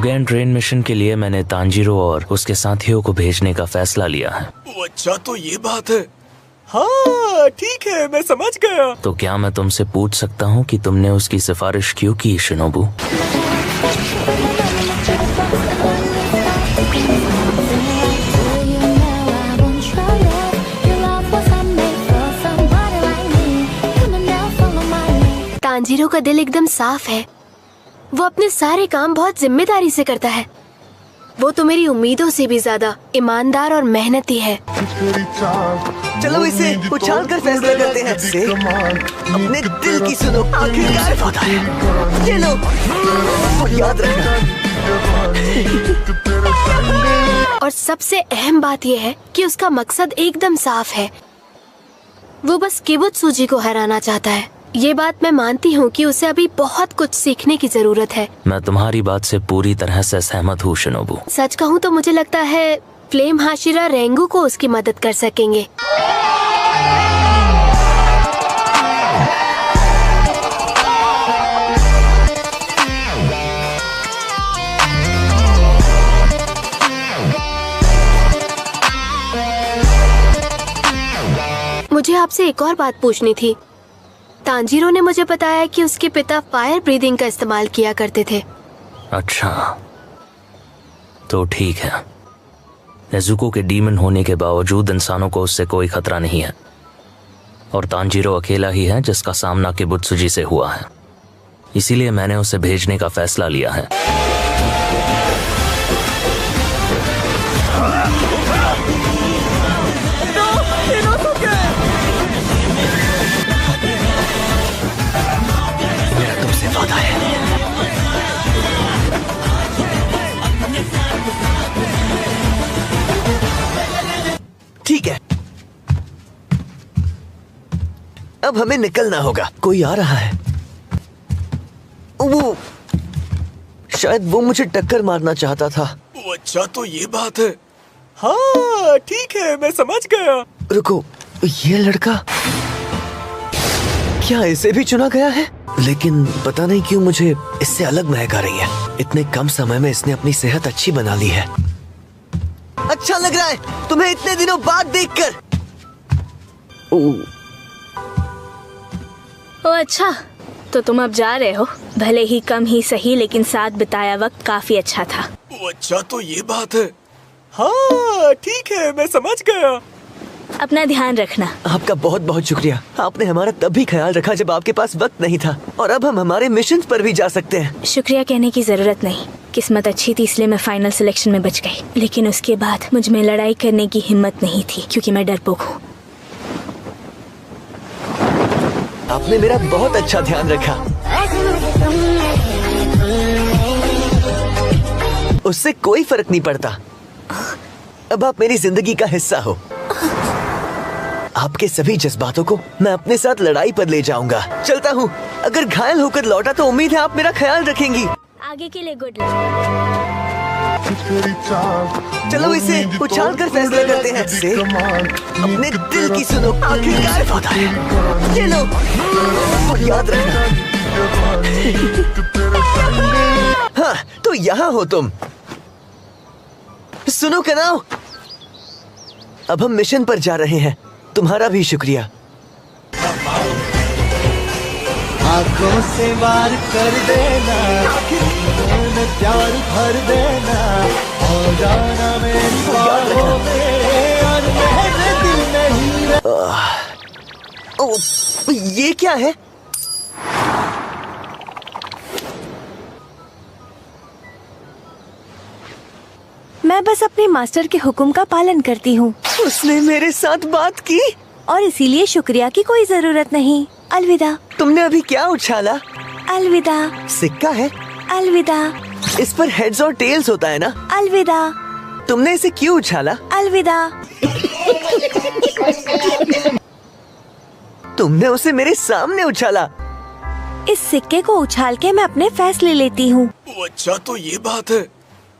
Mugen train mission के लिए मैंने तांजीरो और उसके साथियों को भेजने का फैसला लिया है। अच्छा, तो ये बात है। हाँ ठीक है, मैं समझ गया। तो क्या मैं तुमसे पूछ सकता हूँ कि तुमने उसकी सिफारिश क्यों की, शिनोबू? तांजीरो का दिल एकदम साफ है। वो अपने सारे काम बहुत जिम्मेदारी से करता है। वो तो मेरी उम्मीदों से भी ज्यादा ईमानदार और मेहनती है। चलो इसे उछाल कर फैसला करते हैं। अपने दिल की सुनो, आखिरकार वादा है। ये लो, और याद रखना। और सबसे अहम बात यह है कि उसका मकसद एकदम साफ है। वो बस किबुत्सुजी को हराना चाहता है। ये बात मैं मानती हूँ कि उसे अभी बहुत कुछ सीखने की जरूरत है। मैं तुम्हारी बात से पूरी तरह से सहमत हूँ शिनोबू। सच कहूँ तो मुझे लगता है फ्लेम हाशिरा रेंगू को उसकी मदद कर सकेंगे। मुझे आपसे एक और बात पूछनी थी। तांजीरो ने मुझे बताया कि उसके पिता फायर ब्रीदिंग का इस्तेमाल किया करते थे। अच्छा, तो ठीक है। नेजुको के डीमन होने के बावजूद इंसानों को उससे कोई खतरा नहीं है, और तांजीरो अकेला ही है जिसका सामना किबुत्सुजी से हुआ है। इसीलिए मैंने उसे भेजने का फैसला लिया है। मेरा तुमसे वादा है। ठीक है, अब हमें निकलना होगा। कोई आ रहा है। वो शायद वो मुझे टक्कर मारना चाहता था। अच्छा, तो ये बात है। हाँ ठीक है, मैं समझ गया। रुको, ये लड़का, क्या इसे भी चुना गया है? लेकिन पता नहीं क्यों मुझे इससे अलग महक आ रही है। इतने कम समय में इसने अपनी सेहत अच्छी बना ली है। अच्छा लग रहा है तुम्हें इतने दिनों बाद देखकर। ओ अच्छा, तो तुम अब जा रहे हो। भले ही कम ही सही, लेकिन साथ बिताया वक्त काफी अच्छा था। अच्छा, तो ये बात है। हाँ ठीक है, मैं समझ गया। अपना ध्यान रखना। आपका बहुत बहुत शुक्रिया। आपने हमारा तब भी ख्याल रखा जब आपके पास वक्त नहीं था, और अब हम हमारे मिशन पर भी जा सकते हैं। शुक्रिया कहने की जरूरत नहीं। किस्मत अच्छी थी इसलिए मैं फाइनल सिलेक्शन में बच गई, लेकिन उसके बाद मुझ में लड़ाई करने की हिम्मत नहीं थी क्योंकि मैं डरपोक हूँ। आपने मेरा बहुत अच्छा ध्यान रखा। उससे कोई फर्क नहीं पड़ता। अब आप मेरी जिंदगी का हिस्सा हो। आपके सभी जज्बातों को मैं अपने साथ लड़ाई पर ले जाऊंगा। चलता हूँ। अगर घायल होकर लौटा तो उम्मीद है आप मेरा ख्याल रखेंगी। आगे के लिए गुड लक। चलो इसे उछाल कर फैसला करते हैं। अपने दिल की सुनो, आखिरकार वादा है। ये लो, और याद रखना। हाँ, तो यहाँ हो तुम। सुनो कनाव, अब हम मिशन पर जा रहे हैं। तुम्हारा भी शुक्रिया। आंखों से वार कर देना, प्यार भर देना, हो जाना मेरी बाहों में, और मेरे दिल नहीं। ये क्या है? मैं बस अपने मास्टर के हुक्म का पालन करती हूँ। उसने मेरे साथ बात की, और इसीलिए शुक्रिया की कोई जरूरत नहीं। अलविदा। तुमने अभी क्या उछाला? अलविदा। सिक्का है? अलविदा। इस पर हेड्स और टेल्स होता है ना? अलविदा। तुमने इसे क्यों उछाला? अलविदा। तुमने उसे मेरे सामने उछाला। इस सिक्के को उछाल के मैं अपने फैसले लेती हूँ। अच्छा, तो ये बात है।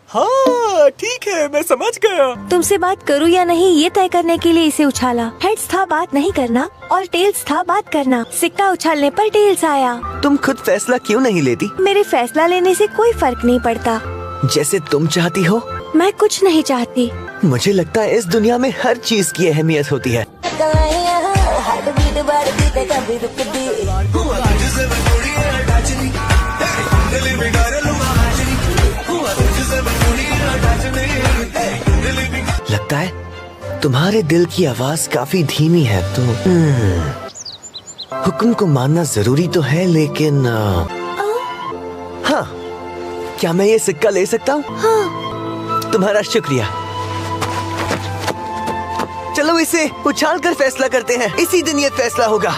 हाँ ठीक है, मैं समझ गया। तुमसे बात करूँ या नहीं ये तय करने के लिए इसे उछाला। हेड्स था बात नहीं करना, और टेल्स था बात करना। सिक्का उछालने पर टेल्स आया। तुम खुद फैसला क्यों नहीं लेती? मेरे फैसला लेने से कोई फर्क नहीं पड़ता। जैसे तुम चाहती हो। मैं कुछ नहीं चाहती। मुझे लगता है इस दुनिया में हर चीज की अहमियत होती है। लगता है तुम्हारे दिल की आवाज काफी धीमी है, तो हुक्म को मानना जरूरी तो है, लेकिन हाँ, क्या मैं ये सिक्का ले सकता हूँ? हाँ। तुम्हारा शुक्रिया। चलो इसे उछाल कर फैसला करते हैं। इसी दिन ये फैसला होगा।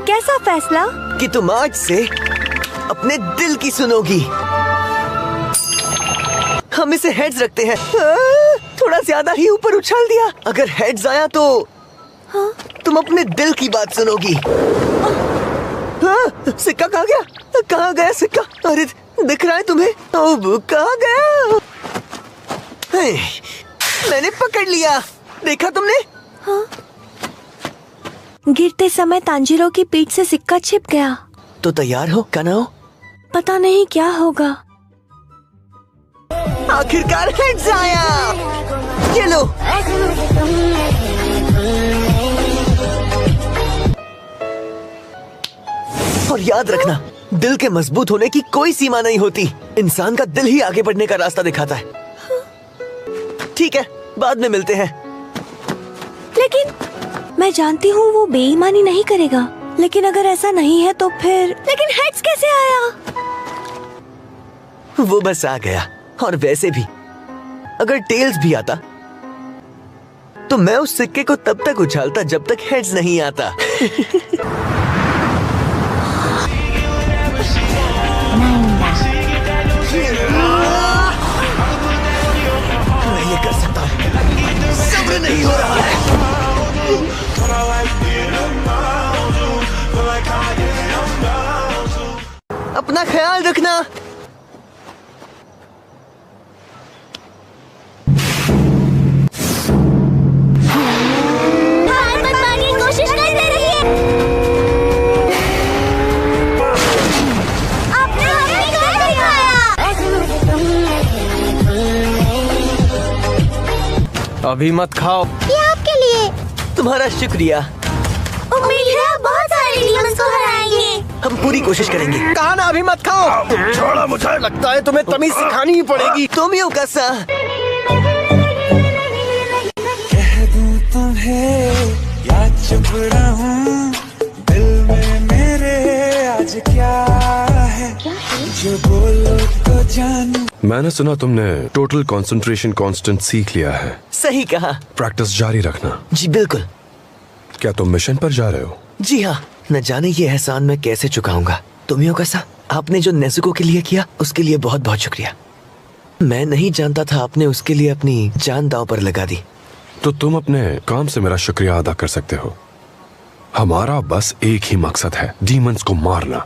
कैसा फैसला? कि तुम आज से अपने दिल की सुनोगी। हम इसे हेड्स रखते हैं। थोड़ा ज्यादा ही ऊपर उछाल दिया। अगर हेड्स आया तो हाँ? तुम अपने दिल की बात सुनोगी। सिक्का कहाँ गया? कहाँ गया सिक्का? अरे दिख रहा है तुम्हें? अब कहाँ गया? मैंने पकड़ लिया। देखा तुमने? हाँ? गिरते समय तांजीरो की पीठ से सिक्का छिप गया। तो तैयार हो कानाओ? पता नहीं क्या होगा। आखिरकार हेड्स आया। ये लो। और याद रखना, दिल के मजबूत होने की कोई सीमा नहीं होती। इंसान का दिल ही आगे बढ़ने का रास्ता दिखाता है। ठीक है, बाद में मिलते हैं। लेकिन मैं जानती हूँ वो बेईमानी नहीं करेगा। लेकिन अगर ऐसा नहीं है तो फिर लेकिन हेड्स कैसे आया? वो बस आ गया। और वैसे भी अगर टेल्स भी आता तो मैं उस सिक्के को तब तक उछालता जब तक हेड्स नहीं आता। मैं ये कर सकता हूँ। सब्र नहीं हो रहा है। अपना ख्याल रखना। कोशिश करते रहिए। आपने हमें कर दिखाया। अभी मत खाओ। ये आपके लिए। तुम्हारा शुक्रिया। उम्मीद है आप बहुत सारे डीमंस को हराएंगे। हम पूरी कोशिश करेंगे। कहा ना अभी मत खाओ। छोड़ो मुझे। लगता है तुम्हें तमीज सिखानी ही पड़ेगी। तुम यूं कैसा? कह दूं तुम्हें या चुप रहूं, दिल में मेरे आज क्या है जो बोलो तो जानूं। मैंने सुना तुमने टोटल कंसंट्रेशन कांस्टेंट सीख लिया है। सही कहा। प्रैक्टिस जारी रखना। जी बिल्कुल। क्या तुम मिशन पर जा रहे हो? जी हाँ। न जाने ये एहसान मैं कैसे चुकाऊंगा। तुम यूं कैसा? आपने जो नेज़ुको के लिए किया उसके लिए बहुत बहुत शुक्रिया। मैं नहीं जानता था आपने उसके लिए अपनी जान दांव पर लगा दी। तो तुम अपने काम से मेरा शुक्रिया अदा कर सकते हो। हमारा बस एक ही मकसद है, डीमंस को मारना।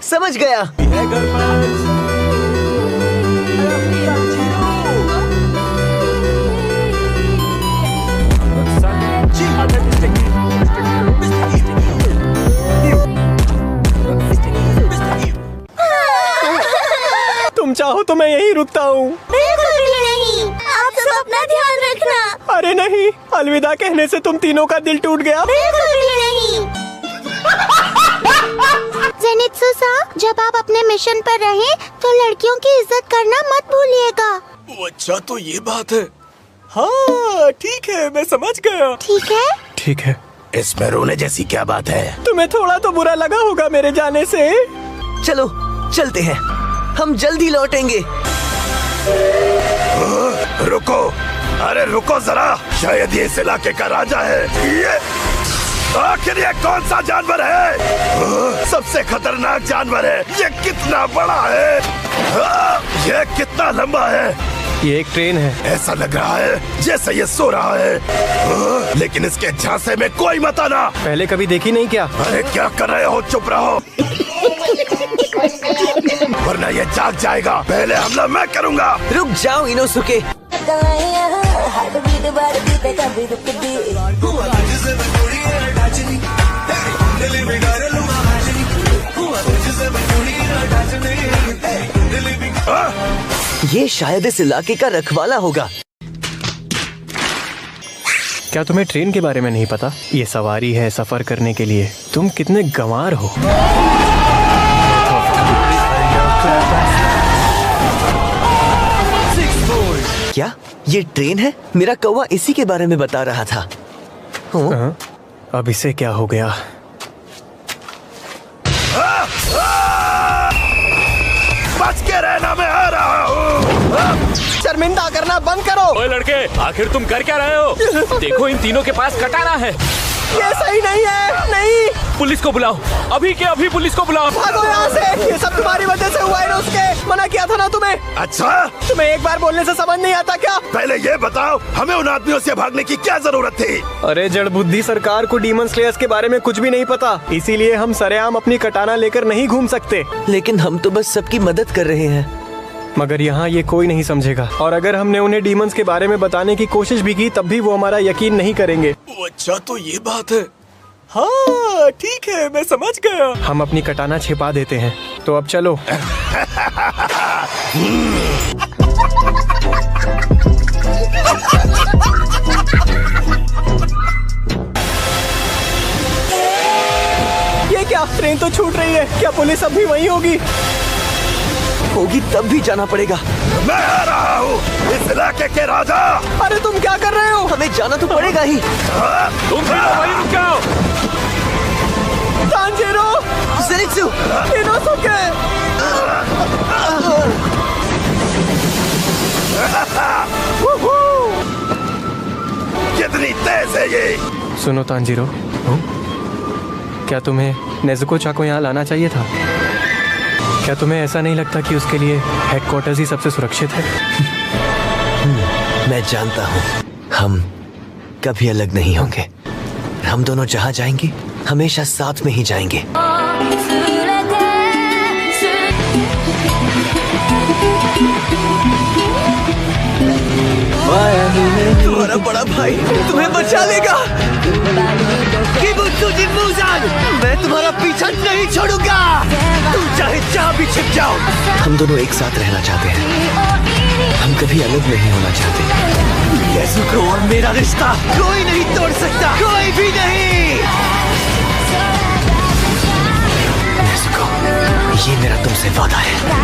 समझ गया। तुम चाहो तो मैं यहीं रुकता हूँ। बिल्कुल भी नहीं। आप सब अपना ध्यान रखना। अरे नहीं, अलविदा कहने से तुम तीनों का दिल टूट गया। बिल्कुल भी नहीं। जेनित्सु-सा, जब आप अपने मिशन पर रहें तो लड़कियों की इज्जत करना मत भूलिएगा। अच्छा तो ये बात है। हाँ ठीक है, मैं समझ गया। ठीक है? ठीक है। इसमें रोने जैसी क्या बात है? तुम्हें थोड़ा तो बुरा लगा होगा मेरे जाने से। चलो चलते हैं, हम जल्दी लौटेंगे। रुको, अरे रुको जरा। शायद ये इस इलाके का राजा है। ये आखिर ये कौन सा जानवर है? सबसे खतरनाक जानवर है। ये कितना बड़ा है? ये कितना लंबा है? ये एक ट्रेन है। ऐसा लग रहा है जैसे ये सो रहा है, लेकिन इसके झांसे में कोई मत आना। पहले कभी देखी नहीं क्या? अरे क्या कर रहे हो? चुप रहो वरना ये जाग जाएगा। पहले हमला मैं करूंगा। रुक जाओ इनोसुके। ये शायद इस इलाके का रखवाला होगा। क्या तुम्हें ट्रेन के बारे में नहीं पता? ये सवारी है सफर करने के लिए। तुम कितने गंवार हो। क्या ये ट्रेन है? मेरा कौवा इसी के बारे में बता रहा था। अब इसे क्या हो गया? बच के रहना, मैं आ रहा हूँ। शर्मिंदा करना बंद करो। ओए लड़के, आखिर तुम कर क्या रहे हो? देखो इन तीनों के पास कटाना है। ये सही नहीं है। नहीं, पुलिस को बुलाओ, अभी के अभी पुलिस को बुलाओ। भागो यहाँ से। ये सब तुम्हारी वजह से हुआ है ना। उसके मना किया था ना तुम्हें। अच्छा, तुम्हें एक बार बोलने से समझ नहीं आता क्या? पहले ये बताओ, हमें उन आदमियों से भागने की क्या जरूरत थी? अरे जड़ बुद्धि सरकार को डीमन स्लेयर्स के बारे में कुछ भी नहीं पता, इसीलिए हम सरेआम अपनी कटाना लेकर नहीं घूम सकते। लेकिन हम तो बस सबकी मदद कर रहे हैं। मगर यहाँ ये कोई नहीं समझेगा, और अगर हमने उन्हें डीमंस के बारे में बताने की कोशिश भी की तब भी वो हमारा यकीन नहीं करेंगे। अच्छा, तो ये बात है। हाँ ठीक है, मैं समझ गया। हम अपनी कटाना छिपा देते हैं। तो अब चलो। ये क्या, ट्रेन तो छूट रही है। क्या पुलिस अब भी वहीं होगी? होगी तब भी जाना पड़ेगा। मैं आ रहा हूँ, इस इलाके के राजा। अरे तुम क्या कर रहे हो? हमें जाना तो पड़ेगा ही। तुम भी तो वहीं रुक जाओ। Tanjiro, Zenitsu, Inosuke. कितनी तेज है ये? सुनो तांजीरो, क्या तुम्हें नेज़ुको-चा को यहाँ लाना चाहिए था? क्या तुम्हें ऐसा नहीं लगता कि उसके लिए हेडक्वार्टर्स ही सबसे सुरक्षित है? मैं जानता हूँ हम कभी अलग नहीं होंगे। हम दोनों जहाँ जाएंगे हमेशा साथ में ही जाएंगे। तुम्हारा बड़ा भाई तुम्हें बचा लेगा। मैं तुम्हारा पीछा नहीं छोड़ूंगा। तुम चाहे जहाँ भी छिप जाओ। हम दोनों एक साथ रहना चाहते हैं। हम कभी अलग नहीं होना चाहते। नेज़ुको और मेरा रिश्ता कोई नहीं तोड़ सकता, कोई भी नहीं। नेज़ुको, ये मेरा तुमसे वादा है।